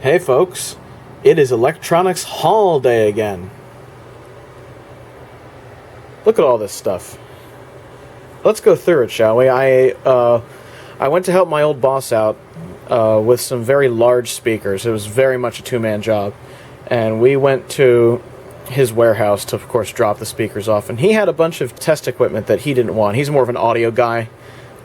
Hey folks, it is Electronics Haul Day again. Look at all this stuff. Let's go through it, shall we? I went to help my old boss out with some very large speakers. It was very much a two-man job. And we went to his warehouse to, of course, drop the speakers off. And he had a bunch of test equipment that he didn't want. He's more of an audio guy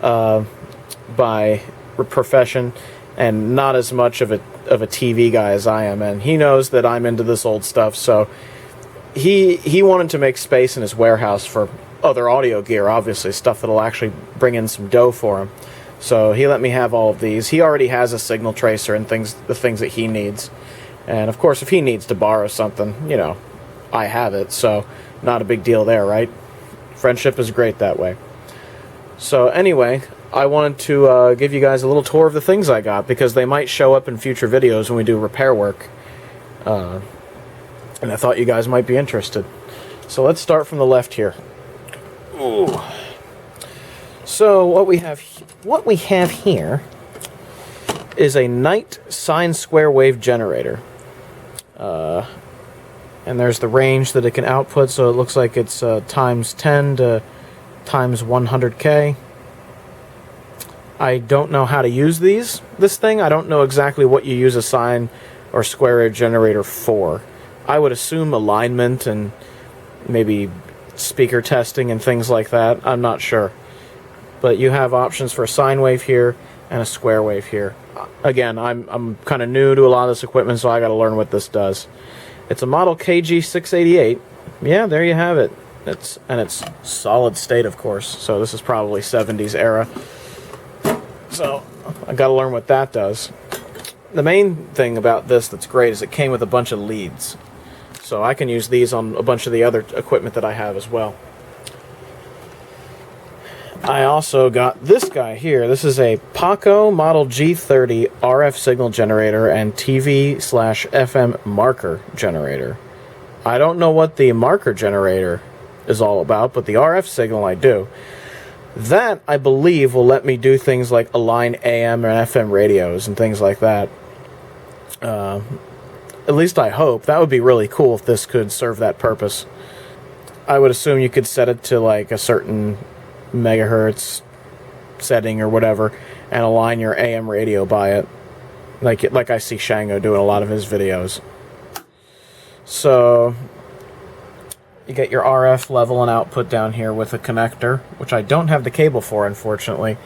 by profession, and not as much of a TV guy as I am, and he knows that I'm into this old stuff, so he wanted to make space in his warehouse for other audio gear, obviously, stuff that'll actually bring in some dough for him. So he let me have all of these. He already has a signal tracer and the things that he needs. And of course, if he needs to borrow something, you know, I have it, so not a big deal there, right? Friendship is great that way. So anyway, I wanted to give you guys a little tour of the things I got, because they might show up in future videos when we do repair work. And I thought you guys might be interested. So let's start from the left here. Ooh. So what we have here is a Knight sine square wave generator. And there's the range that it can output, so it looks like it's times 10 to times 100K. I don't know how to use this thing. I don't know exactly what you use a sine or square wave generator for. I would assume alignment and maybe speaker testing and things like that. I'm not sure. But you have options for a sine wave here and a square wave here. Again, I'm kind of new to a lot of this equipment, so I got to learn what this does. It's a model KG688. Yeah, there you have it. It's solid state, of course. So this is probably 70s era. So I got to learn what that does. The main thing about this that's great is it came with a bunch of leads. So I can use these on a bunch of the other equipment that I have as well. I also got this guy here. This is a Paco Model G30 RF signal generator and TV/FM marker generator. I don't know what the marker generator is all about, but the RF signal I do. That, I believe, will let me do things like align AM and FM radios and things like that. At least I hope. That would be really cool if this could serve that purpose. I would assume you could set it to like a certain megahertz setting or whatever and align your AM radio by it. Like I see Shango doing a lot of his videos. So you get your RF level and output down here with a connector, which I don't have the cable for, unfortunately.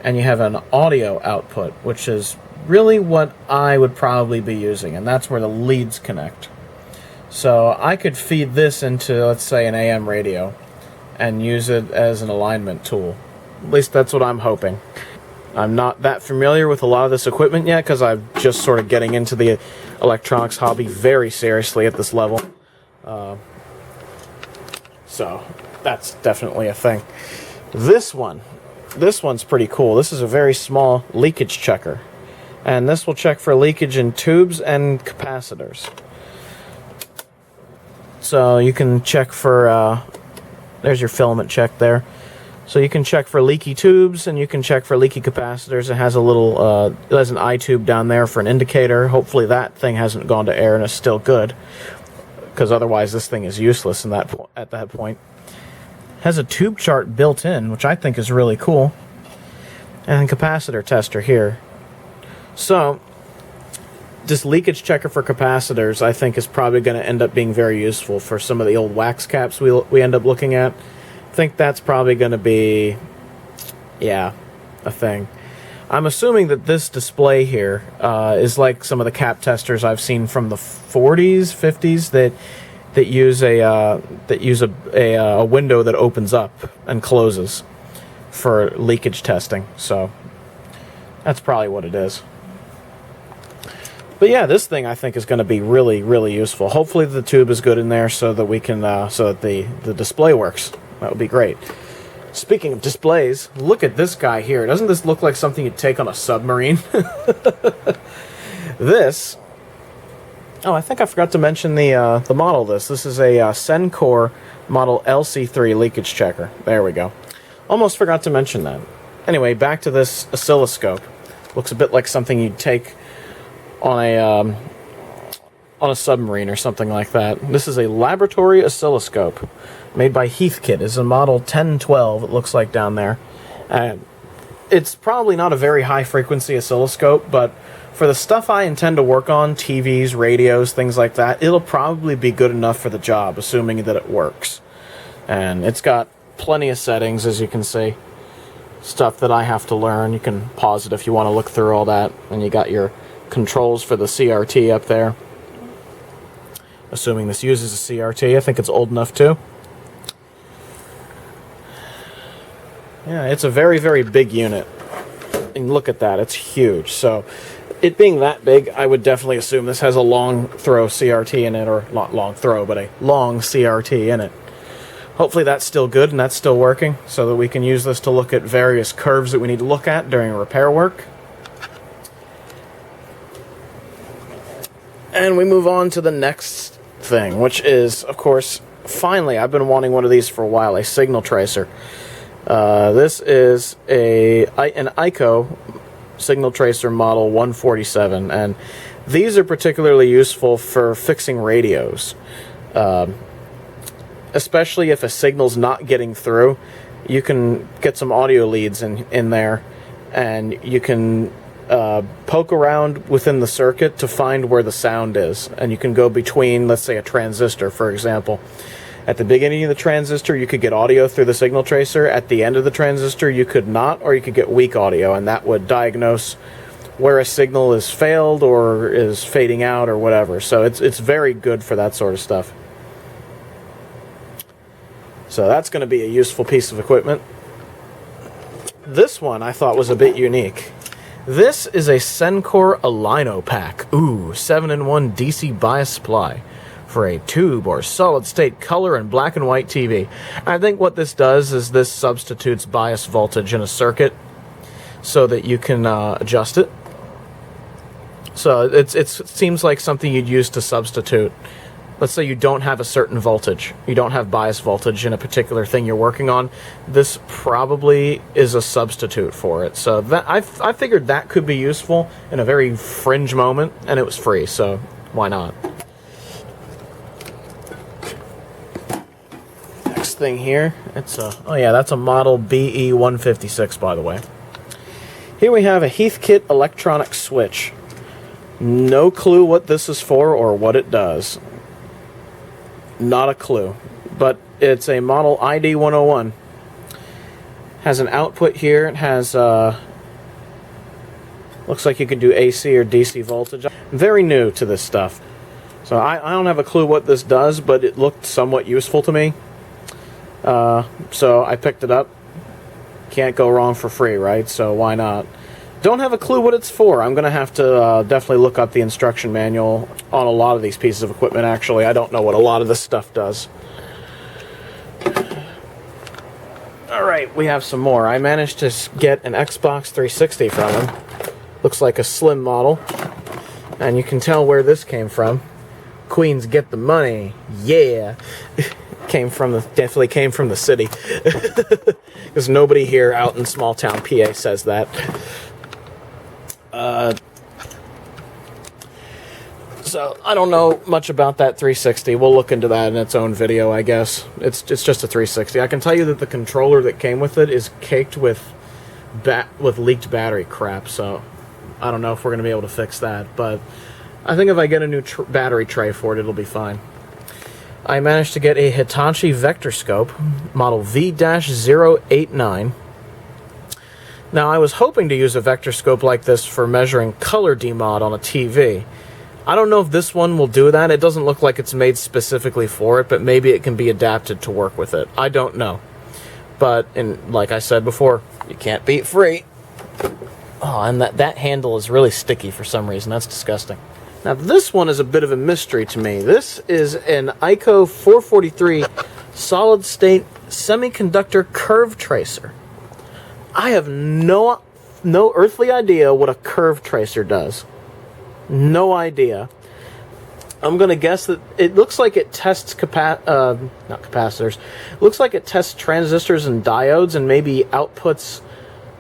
And you have an audio output, which is really what I would probably be using, and that's where the leads connect. So I could feed this into, let's say, an AM radio and use it as an alignment tool. At least that's what I'm hoping. I'm not that familiar with a lot of this equipment yet, because I'm just sort of getting into the electronics hobby very seriously at this level. So that's definitely a thing. This one's pretty cool. This is a very small leakage checker, and this will check for leakage in tubes and capacitors. So you can check for there's your filament check there. So you can check for leaky tubes, and you can check for leaky capacitors. It has a little it has an eye tube down there for an indicator. Hopefully that thing hasn't gone to air and is still good, because otherwise this thing is useless at that point. Has a tube chart built in, which I think is really cool, and a capacitor tester here. So this leakage checker for capacitors, I think, is probably going to end up being very useful for some of the old wax caps we end up looking at. I think that's probably going to be, yeah, a thing. I'm assuming that this display here is like some of the cap testers I've seen from the 40s, 50s that use a window that opens up and closes for leakage testing. So that's probably what it is. But yeah, this thing I think is going to be really, really useful. Hopefully the tube is good in there so that we can so that the display works. That would be great. Speaking of displays, look at this guy here. Doesn't this look like something you'd take on a submarine? This. Oh, I think I forgot to mention the model of this. This is a Sencor Model LC3 leakage checker. There we go. Almost forgot to mention that. Anyway, back to this oscilloscope. Looks a bit like something you'd take on a submarine or something like that. This is a laboratory oscilloscope made by Heathkit. It's a model 1012, it looks like down there. It's probably not a very high frequency oscilloscope, but for the stuff I intend to work on, TVs, radios, things like that, it'll probably be good enough for the job, assuming that it works. And it's got plenty of settings, as you can see. Stuff that I have to learn. You can pause it if you want to look through all that. And you got your controls for the CRT up there. Assuming this uses a CRT, I think it's old enough too. Yeah, it's a very, very big unit. And look at that, it's huge. So, it being that big, I would definitely assume this has a long throw CRT in it, or not long throw, but a long CRT in it. Hopefully that's still good and that's still working, so that we can use this to look at various curves that we need to look at during repair work. And we move on to the next thing, which is, of course, finally, I've been wanting one of these for a while, a signal tracer. This is an ICO signal tracer model 147, and these are particularly useful for fixing radios. Especially if a signal's not getting through, you can get some audio leads in there, and you can poke around within the circuit to find where the sound is, and you can go between, let's say, a transistor, for example. At the beginning of the transistor, you could get audio through the signal tracer. At the end of the transistor, you could not, or you could get weak audio, and that would diagnose where a signal is failed or is fading out or whatever. So it's very good for that sort of stuff. So that's going to be a useful piece of equipment. This one I thought was a bit unique. This is a Sencor Alino pack. Ooh, 7-in-1 DC bias supply for a tube or solid-state color and black and white TV. I think what this does is this substitutes bias voltage in a circuit so that you can adjust it. So it seems like something you'd use to substitute. Let's say you don't have a certain voltage. You don't have bias voltage in a particular thing you're working on. This probably is a substitute for it. So that I figured that could be useful in a very fringe moment, and it was free, so why not? Next thing here, it's a, oh yeah, that's a model BE156, by the way. Here we have a Heathkit electronic switch. No clue what this is for or what it does. Not a clue, but it's a model ID101. Has an output here. It has, looks like you could do AC or DC voltage. Very new to this stuff. So I don't have a clue what this does, but it looked somewhat useful to me. So I picked it up. Can't go wrong for free, right? So why not? Don't have a clue what it's for. I'm going to have to definitely look up the instruction manual on a lot of these pieces of equipment, actually. I don't know what a lot of this stuff does. Alright, we have some more. I managed to get an Xbox 360 from him. Looks like a slim model. And you can tell where this came from. Queens get the money. Yeah! Definitely came from the city. Because nobody here out in small town PA says that. So I don't know much about that 360. We'll look into that in its own video, I guess. It's just a 360. I can tell you that the controller that came with it is caked with leaked battery crap, so I don't know if we're going to be able to fix that, but I think if I get a new battery tray for it, it'll be fine. I managed to get a Hitachi Vectorscope, model V-089. Now, I was hoping to use a Vectorscope like this for measuring color demod on a TV. I don't know if this one will do that. It doesn't look like it's made specifically for it, but maybe it can be adapted to work with it. I don't know. But, like I said before, you can't beat free. Oh, and that handle is really sticky for some reason. That's disgusting. Now, this one is a bit of a mystery to me. This is an ICO 443 solid-state semiconductor curve tracer. I have no earthly idea what a curve tracer does. No idea. I'm going to guess that it looks like it tests not capacitors. It looks like it tests transistors and diodes and maybe outputs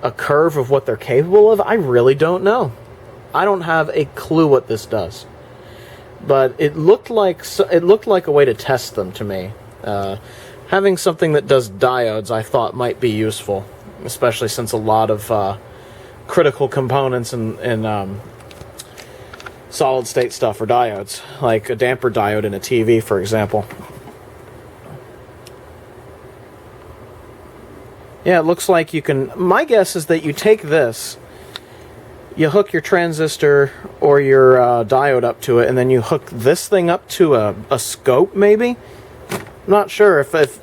a curve of what they're capable of. I really don't know. I don't have a clue what this does, but it looked like a way to test them to me. Having something that does diodes, I thought might be useful, especially since a lot of critical components in solid state stuff are diodes, like a damper diode in a TV, for example. Yeah, it looks like you can... My guess is that you take this, you hook your transistor or your diode up to it, and then you hook this thing up to a scope, maybe? I'm not sure if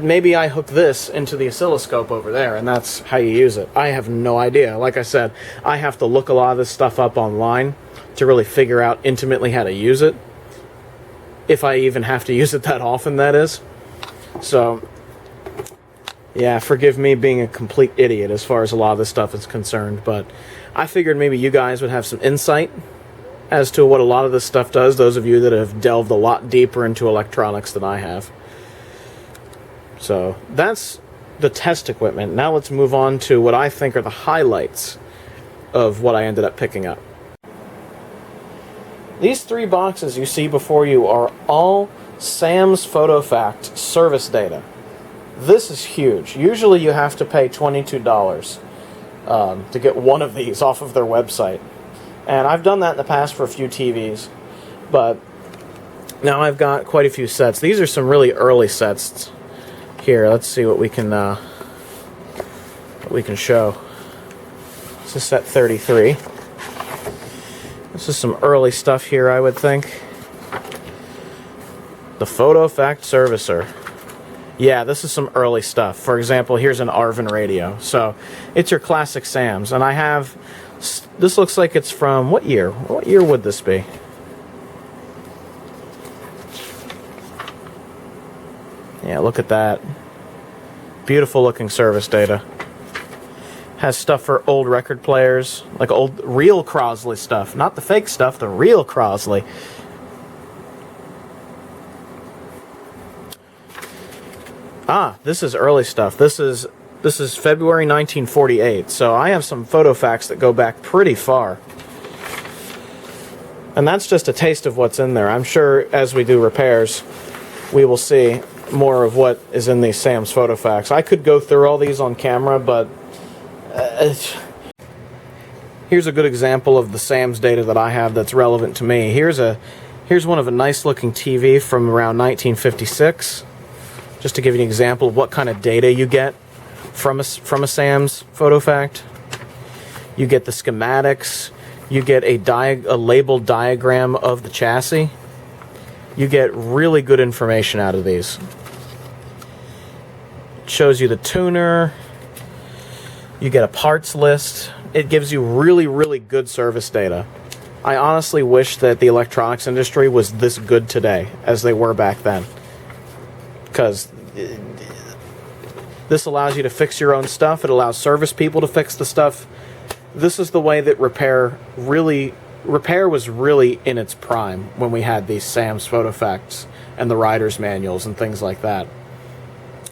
maybe I hook this into the oscilloscope over there, and that's how you use it. I have no idea. Like I said, I have to look a lot of this stuff up online to really figure out intimately how to use it. If I even have to use it that often, that is. So... yeah, forgive me being a complete idiot as far as a lot of this stuff is concerned, but I figured maybe you guys would have some insight as to what a lot of this stuff does, those of you that have delved a lot deeper into electronics than I have. So, that's the test equipment. Now let's move on to what I think are the highlights of what I ended up picking up. These 3 boxes you see before you are all Sam's PhotoFact service data. This is huge. Usually you have to pay $22 to get one of these off of their website. And I've done that in the past for a few TVs, but now I've got quite a few sets. These are some really early sets. Here, let's see what we can show. This is set 33. This is some early stuff here, I would think. The PhotoFact Servicer. Yeah, this is some early stuff. For example, here's an Arvin radio. So, it's your classic Sams. And I have... this looks like it's from... what year? What year would this be? Yeah, look at that. Beautiful looking service data. Has stuff for old record players. Like old, real Crosley stuff. Not the fake stuff, the real Crosley. Ah, this is early stuff. This is February 1948, so I have some PhotoFacts that go back pretty far. And that's just a taste of what's in there. I'm sure as we do repairs, we will see more of what is in these Sam's PhotoFacts. I could go through all these on camera, but here's a good example of the Sam's data that I have that's relevant to me. Here's one of a nice looking TV from around 1956. Just to give you an example of what kind of data you get from a Sam's PhotoFact. You get the schematics, you get a labeled diagram of the chassis. You get really good information out of these. It shows you the tuner, you get a parts list. It gives you really, really good service data. I honestly wish that the electronics industry was this good today as they were back then. Because this allows you to fix your own stuff. It allows service people to fix the stuff. This is the way that repair was really in its prime when we had these Sam's PhotoFacts and the rider's manuals and things like that.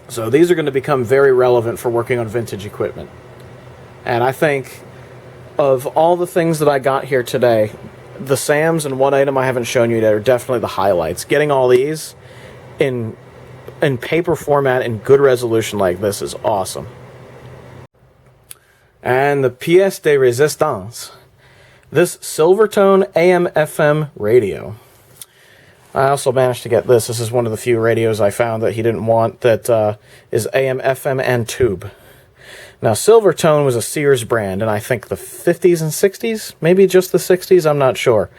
So these are going to become very relevant for working on vintage equipment. And I think of all the things that I got here today, the Sam's and one item I haven't shown you yet are definitely the highlights. Getting all these in paper format in good resolution like this is awesome. And the pièce de résistance. This Silvertone AM/FM radio. I also managed to get this. This is one of the few radios I found that he didn't want that is AM/FM and tube. Now, Silvertone was a Sears brand in I think the 50s and 60s, maybe just the 60s, I'm not sure.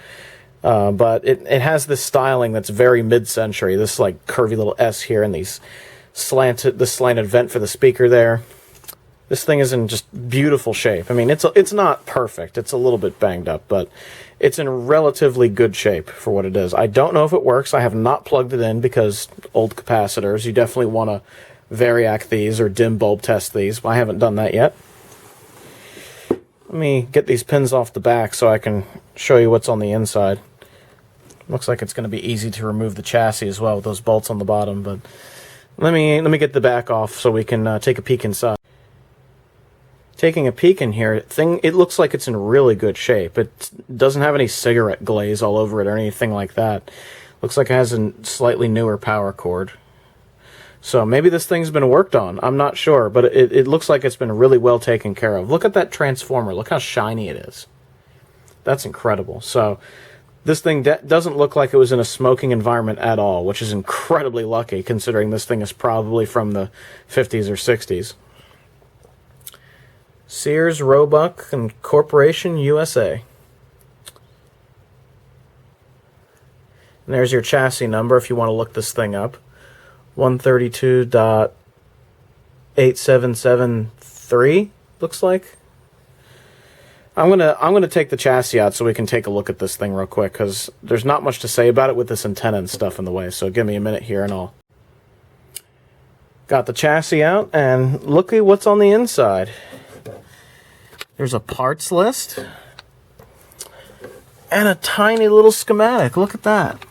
But it has this styling that's very mid-century. This like curvy little S here and this slanted vent for the speaker there. This thing is in just beautiful shape. I mean, it's not perfect. It's a little bit banged up, but it's in relatively good shape for what it is. I don't know if it works. I have not plugged it in because old capacitors. You definitely want to variac these or dim bulb test these. I haven't done that yet. Let me get these pins off the back so I can show you what's on the inside. Looks like it's going to be easy to remove the chassis as well with those bolts on the bottom, but let me get the back off so we can take a peek inside. taking a peek in here, it looks like it's in really good shape. It doesn't have any cigarette glaze all over it or anything like that. Looks like it has a slightly newer power cord. So maybe this thing's been worked on. I'm not sure, but it looks like it's been really well taken care of. Look at that transformer. Look how shiny it is. That's incredible. So this thing doesn't look like it was in a smoking environment at all, which is incredibly lucky considering this thing is probably from the 50s or 60s. Sears, Roebuck, and Corporation USA. And there's your chassis number if you want to look this thing up. 132.8773 looks like. I'm gonna take the chassis out so we can take a look at this thing real quick, because there's not much to say about it with this antenna and stuff in the way. So give me a minute here and I'll... Got the chassis out, and look at what's on the inside. There's a parts list and a tiny little schematic. Look at that.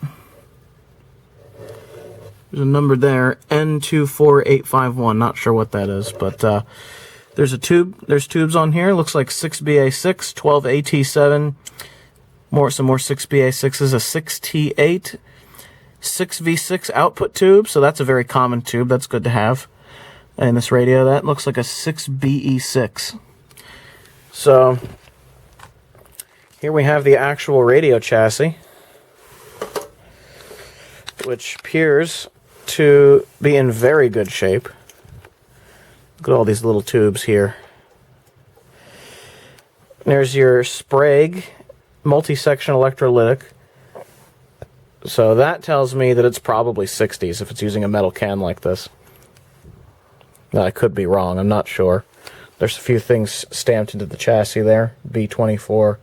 There's a number there, N24851. Not sure what that is, but there's a tube. There's tubes on here. Looks like 6BA6, 12AT7, some more 6BA6s, a 6T8, 6V6 output tube. So that's a very common tube. That's good to have. And this radio, that looks like a 6BE6. So here we have the actual radio chassis, which appears to be in very good shape. Look at all these little tubes here. There's your Sprague multi-section electrolytic. So that tells me that it's probably 60s if it's using a metal can like this. Now, I could be wrong, I'm not sure. There's a few things stamped into the chassis there. B24,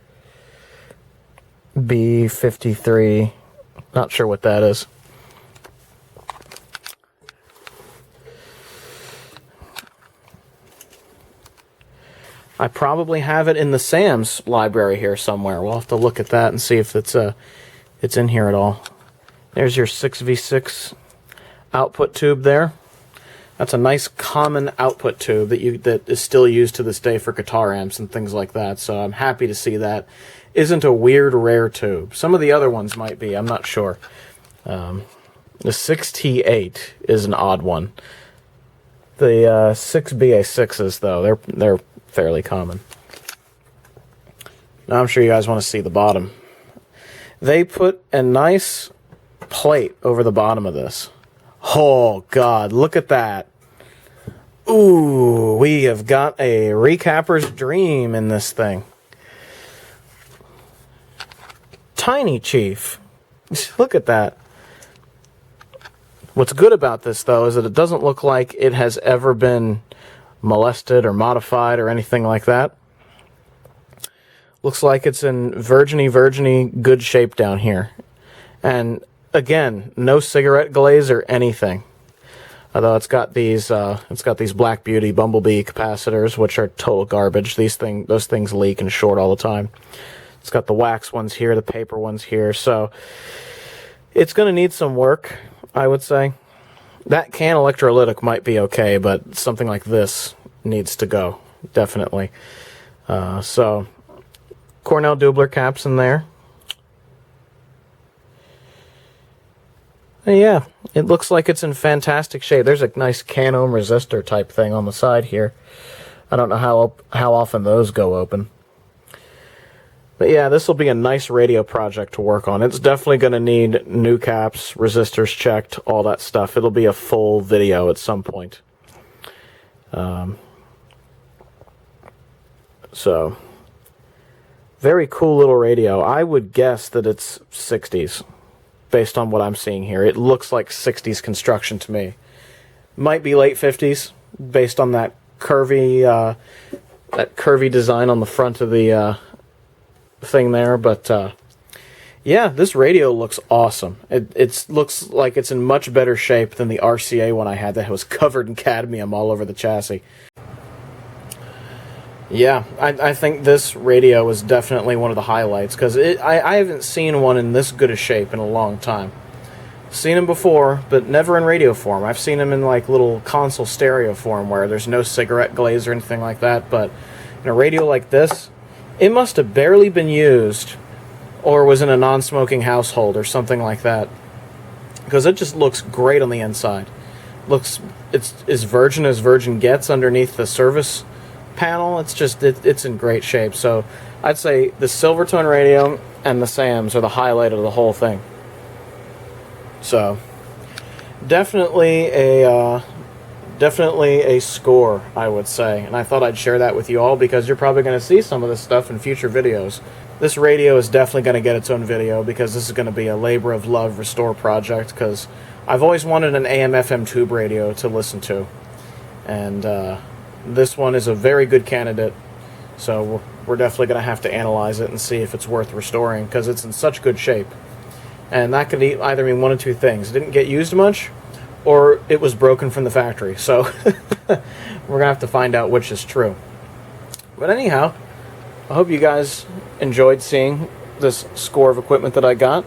B53, not sure what that is. I probably have it in the Sam's library here somewhere. We'll have to look at that and see if it's in here at all. There's your 6V6 output tube there. That's a nice common output tube that is still used to this day for guitar amps and things like that. So I'm happy to see that isn't a weird, rare tube. Some of the other ones might be. I'm not sure. The 6T8 is an odd one. The 6BA6s, though, they're fairly common. Now I'm sure you guys want to see the bottom. They put a nice plate over the bottom of this. Oh, God, look at that. Ooh, we have got a recapper's dream in this thing. Tiny Chief. Look at that. What's good about this, though, is that it doesn't look like it has ever been molested or modified or anything like that. Looks like it's in virginy good shape down here. And again, no cigarette glaze or anything. Although it's got these Black Beauty Bumblebee capacitors, which are total garbage. Those things leak and short all the time. It's got the wax ones here, the paper ones here, so it's going to need some work, I would say. That can electrolytic might be okay, but something like this needs to go, definitely. So, Cornell Doubler caps in there. And yeah, it looks like it's in fantastic shape. There's a nice can-ohm resistor type thing on the side here. I don't know how often those go open. But yeah, this will be a nice radio project to work on. It's definitely going to need new caps, resistors checked, all that stuff. It'll be a full video at some point. So, very cool little radio. I would guess that it's 60s, based on what I'm seeing here. It looks like 60s construction to me. Might be late 50s, based on that curvy design on the front of the thing there, but yeah, this radio looks awesome. It looks like it's in much better shape than the RCA one I had that was covered in cadmium all over the chassis. Yeah, I think this radio is definitely one of the highlights, because I haven't seen one in this good a shape in a long time. Seen them before, but never in radio form. I've seen them in like little console stereo form where there's no cigarette glaze or anything like that, but And a radio like this, it must have barely been used or was in a non-smoking household or something like that, because it just looks great on the inside. It's as virgin gets underneath the service panel. It's in great shape. So I'd say the Silvertone radio and the Sams are the highlight of the whole thing. So definitely a score, I would say, and I thought I'd share that with you all because you're probably going to see some of this stuff in future videos. This radio is definitely going to get its own video because this is going to be a labor of love restore project, because I've always wanted an AM/FM tube radio to listen to, and this one is a very good candidate. So we're definitely going to have to analyze it and see if it's worth restoring, because it's in such good shape. And that could either mean one of two things: it didn't get used much, or it was broken from the factory. So we're going to have to find out which is true. But anyhow, I hope you guys enjoyed seeing this score of equipment that I got.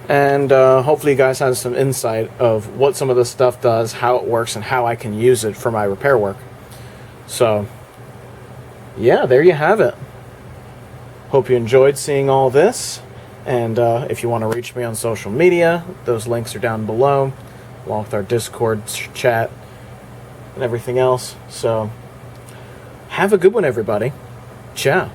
And hopefully you guys had some insight of what some of this stuff does, how it works, and how I can use it for my repair work. So, yeah, there you have it. Hope you enjoyed seeing all this. And if you want to reach me on social media, those links are down below, along with our Discord chat and everything else. So, have a good one, everybody. Ciao.